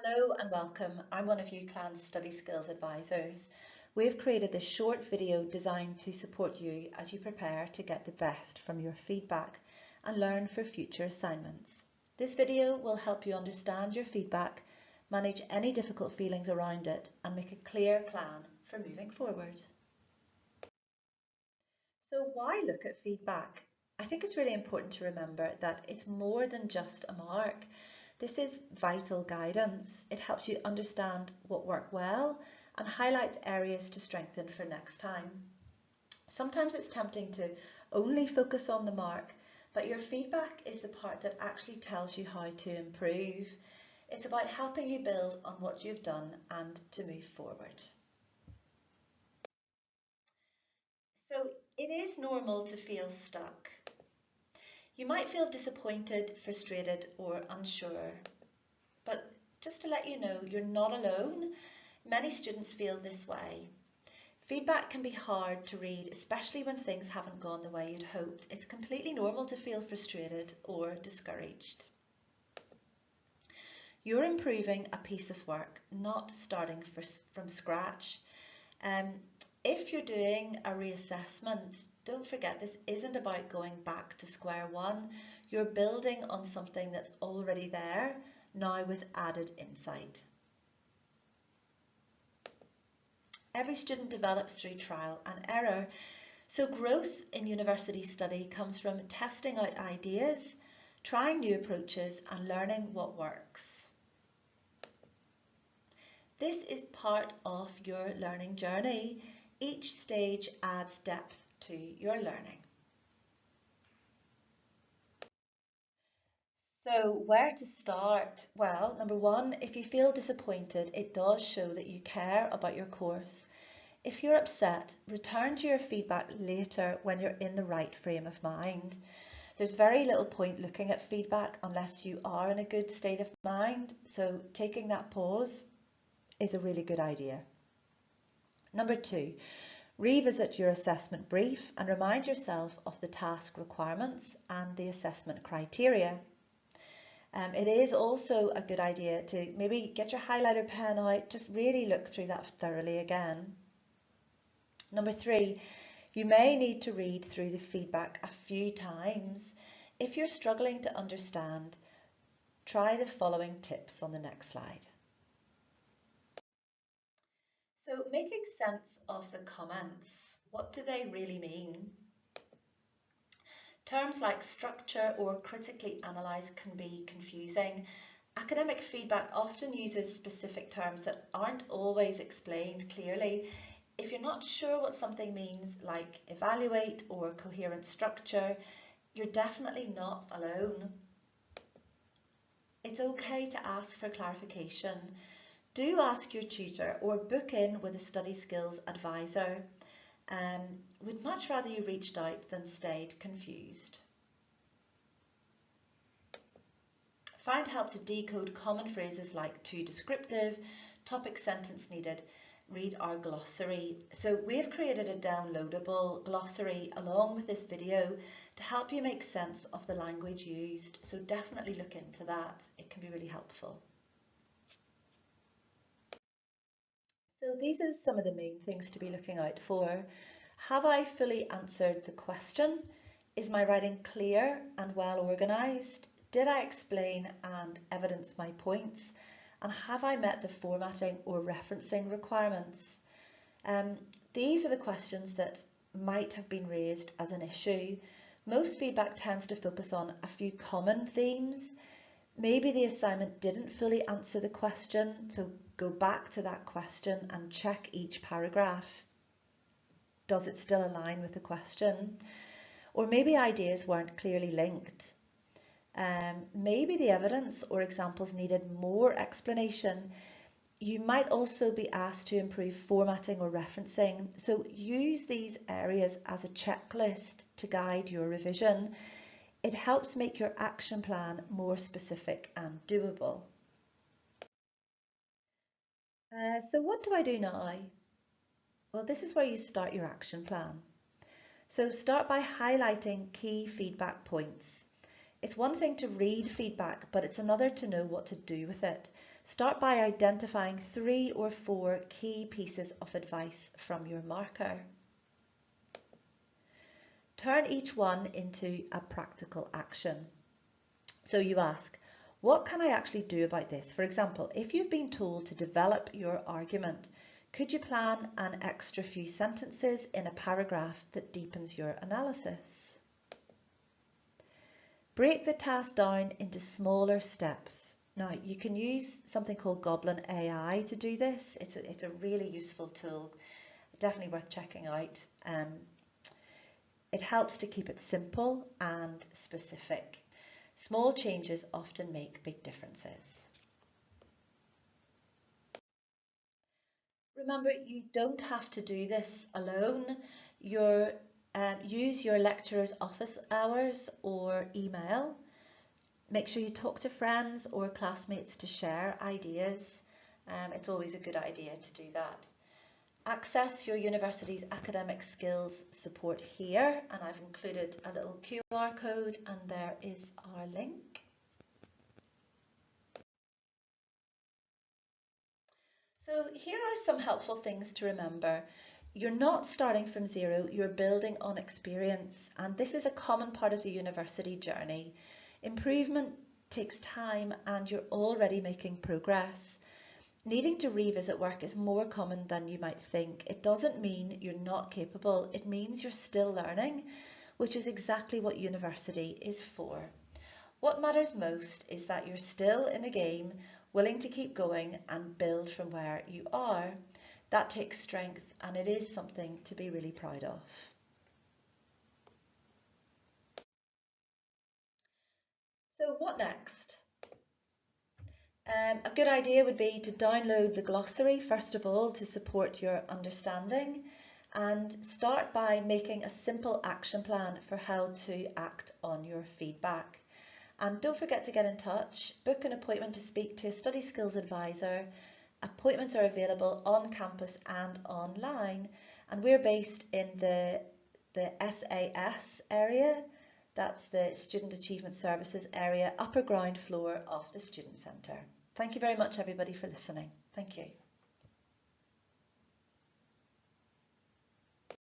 Hello and welcome. I'm one of UCLAN's Study Skills Advisors. We've created this short video designed to support you as you prepare to get the best from your feedback and learn for future assignments. This video will help you understand your feedback, manage any difficult feelings around it, and make a clear plan for moving forward. So why look at feedback? I think it's really important to remember that it's more than just a mark. This is vital guidance. It helps you understand what worked well and highlights areas to strengthen for next time. Sometimes it's tempting to only focus on the mark, but your feedback is the part that actually tells you how to improve. It's about helping you build on what you've done and to move forward. So it is normal to feel stuck. You might feel disappointed, frustrated, or unsure. But just to let you know, you're not alone. Many students feel this way. Feedback can be hard to read, especially when things haven't gone the way you'd hoped. It's completely normal to feel frustrated or discouraged. You're improving a piece of work, not starting from scratch. If you're doing a reassessment, don't forget this isn't about going back to square one. You're building on something that's already there, now with added insight. Every student develops through trial and error. So growth in university study comes from testing out ideas, trying new approaches and learning what works. This is part of your learning journey. Each stage adds depth to your learning. So where to start? Well, number one, if you feel disappointed, it does show that you care about your course. If you're upset, return to your feedback later when you're in the right frame of mind. There's very little point looking at feedback unless you are in a good state of mind, so taking that pause is a really good idea. Number two, revisit your assessment brief and remind yourself of the task requirements and the assessment criteria. It is also a good idea to maybe get your highlighter pen out, just really look through that thoroughly again. Number three, you may need to read through the feedback a few times. If you're struggling to understand, try the following tips on the next slide. So making sense of the comments, what do they really mean? Terms like structure or critically analyse can be confusing. Academic feedback often uses specific terms that aren't always explained clearly. If you're not sure what something means, like evaluate or coherent structure, you're definitely not alone. It's okay to ask for clarification. Do ask your tutor or book in with a study skills advisor. We'd much rather you reached out than stayed confused. Find help to decode common phrases like too descriptive, topic sentence needed. Read our glossary. So we've created a downloadable glossary along with this video to help you make sense of the language used. So definitely look into that. It can be really helpful. So these are some of the main things to be looking out for. Have I fully answered the question? Is my writing clear and well organised? Did I explain and evidence my points? And have I met the formatting or referencing requirements? These are the questions that might have been raised as an issue. Most feedback tends to focus on a few common themes. Maybe the assignment didn't fully answer the question, so go back to that question and check each paragraph. Does it still align with the question? Or maybe ideas weren't clearly linked. Maybe the evidence or examples needed more explanation. You might also be asked to improve formatting or referencing, so use these areas as a checklist to guide your revision. It helps make your action plan more specific and doable. So what do I do now? Well, this is where you start your action plan. So start by highlighting key feedback points. It's one thing to read feedback, but it's another to know what to do with it. Start by identifying 3 or 4 key pieces of advice from your marker. Turn each one into a practical action. So you ask, what can I actually do about this? For example, if you've been told to develop your argument, could you plan an extra few sentences in a paragraph that deepens your analysis? Break the task down into smaller steps. Now, you can use something called Goblin AI to do this. It's a really useful tool, definitely worth checking out. It helps to keep it simple and specific. Small changes often make big differences. Remember, you don't have to do this alone. Use your lecturer's office hours or email. Make sure you talk to friends or classmates to share ideas. It's always a good idea to do that. Access your university's academic skills support here, and I've included a little QR code, and there is our link. So here are some helpful things to remember. You're not starting from zero, you're building on experience, and this is a common part of the university journey. Improvement takes time and you're already making progress. Needing to revisit work is more common than you might think. It doesn't mean you're not capable, it means you're still learning, which is exactly what university is for. What matters most is that you're still in the game, willing to keep going and build from where you are. That takes strength, and it is something to be really proud of. So what next? A good idea would be to download the glossary first of all to support your understanding, and start by making a simple action plan for how to act on your feedback. And don't forget to get in touch, book an appointment to speak to a study skills advisor. Appointments are available on campus and online, and we're based in the SAS area, that's the Student Achievement Services area, upper ground floor of the Student Centre. Thank you very much everybody for listening. Thank you.